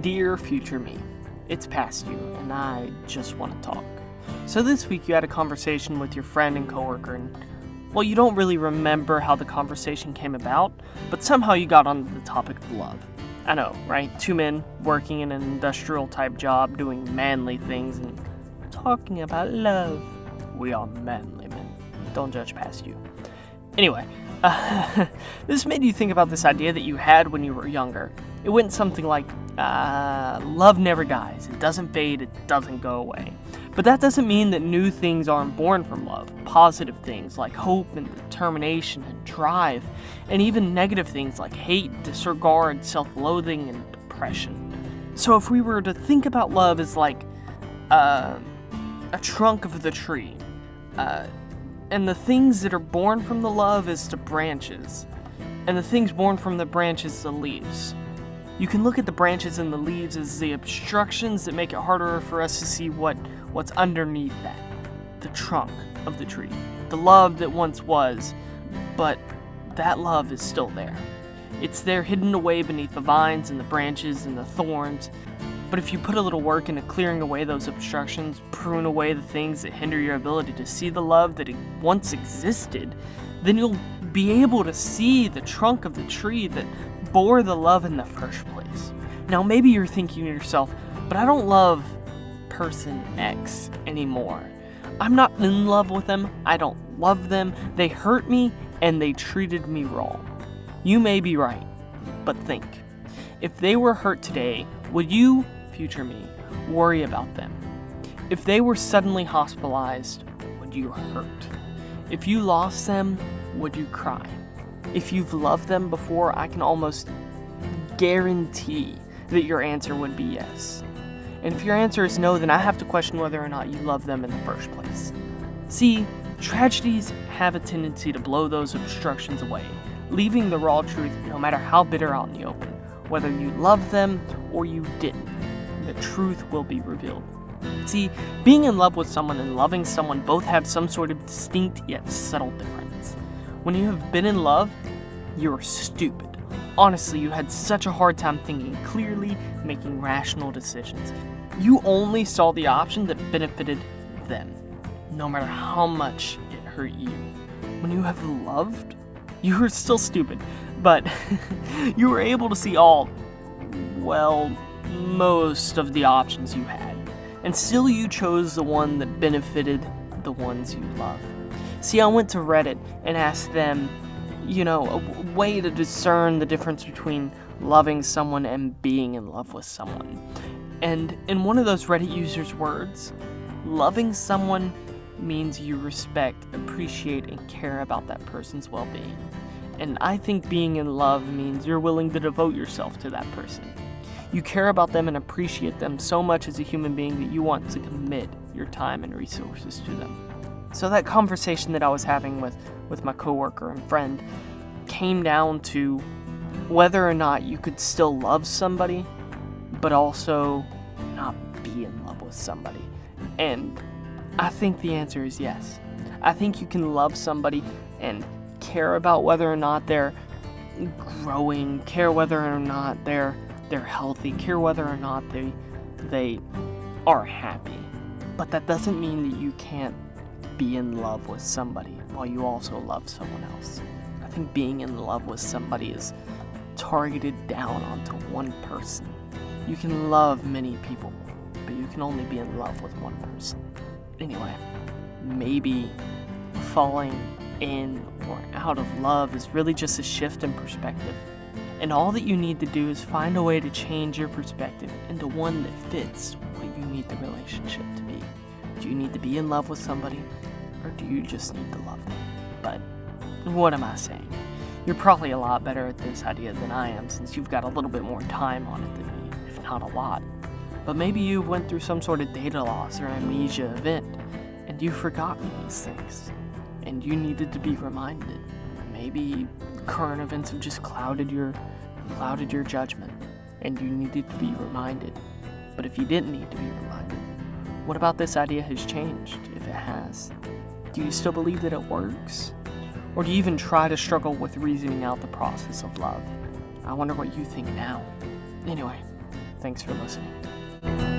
Dear future me, it's past you, and I just want to talk. So this week you had a conversation with your friend and coworker, and well, you don't really remember how the conversation came about, but somehow you got onto the topic of love. I know, right? Two men working in an industrial type job, doing manly things, and talking about love. We are manly men. Don't judge past you. Anyway, this made you think about this idea that you had when you were younger. It went something like, love never dies. It doesn't fade. It doesn't go away. But that doesn't mean that new things aren't born from love. Positive things like hope and determination and drive, and even negative things like hate, disregard, self-loathing, and depression. So if we were to think about love as like a trunk of the tree, and the things that are born from the love is the branches, and the things born from the branches the leaves. You can look at the branches and the leaves as the obstructions that make it harder for us to see what's underneath that. The trunk of the tree. The love that once was, but that love is still there. It's there hidden away beneath the vines and the branches and the thorns. But if you put a little work into clearing away those obstructions, prune away the things that hinder your ability to see the love that once existed, then you'll be able to see the trunk of the tree that bore the love in the first place. Now maybe you're thinking to yourself, but I don't love person X anymore. I'm not in love with them, I don't love them, they hurt me, and they treated me wrong. You may be right, but think. If they were hurt today, would you, future me, worry about them? If they were suddenly hospitalized, would you hurt? If you lost them, would you cry? If you've loved them before, I can almost guarantee that your answer would be yes. And if your answer is no, then I have to question whether or not you love them in the first place. See, tragedies have a tendency to blow those obstructions away, leaving the raw truth, no matter how bitter, out in the open. Whether you love them or you didn't, the truth will be revealed. See, being in love with someone and loving someone both have some sort of distinct yet subtle difference. When you have been in love, you're stupid. Honestly, you had such a hard time thinking clearly, making rational decisions. You only saw the option that benefited them, no matter how much it hurt you. When you have loved, you were still stupid, but you were able to see most of the options you had. And still you chose the one that benefited the ones you love. See, I went to Reddit and asked them, a way to discern the difference between loving someone and being in love with someone. And in one of those Reddit users' words, loving someone means you respect, appreciate, and care about that person's well-being. And I think being in love means you're willing to devote yourself to that person. You care about them and appreciate them so much as a human being that you want to commit your time and resources to them. So that conversation that I was having with my coworker and friend came down to whether or not you could still love somebody, but also not be in love with somebody. And I think the answer is yes. I think you can love somebody and care about whether or not they're growing, care whether or not they're healthy, care whether or not they are happy. But that doesn't mean that you can't be in love with somebody while you also love someone else. I think being in love with somebody is targeted down onto one person. You can love many people, but you can only be in love with one person. Anyway, maybe falling in or out of love is really just a shift in perspective. And all that you need to do is find a way to change your perspective into one that fits what you need the relationship to be. Do you need to be in love with somebody, or do you just need to love them? But what am I saying? You're probably a lot better at this idea than I am, since you've got a little bit more time on it than me, if not a lot. But maybe you went through some sort of data loss or amnesia event, and you've forgotten these things, and you needed to be reminded. Maybe current events have just clouded your judgment, and you needed to be reminded. But if you didn't need to be reminded, what about this idea has changed, if it has? Do you still believe that it works? Or do you even try to struggle with reasoning out the process of love? I wonder what you think now. Anyway, Thanks for listening.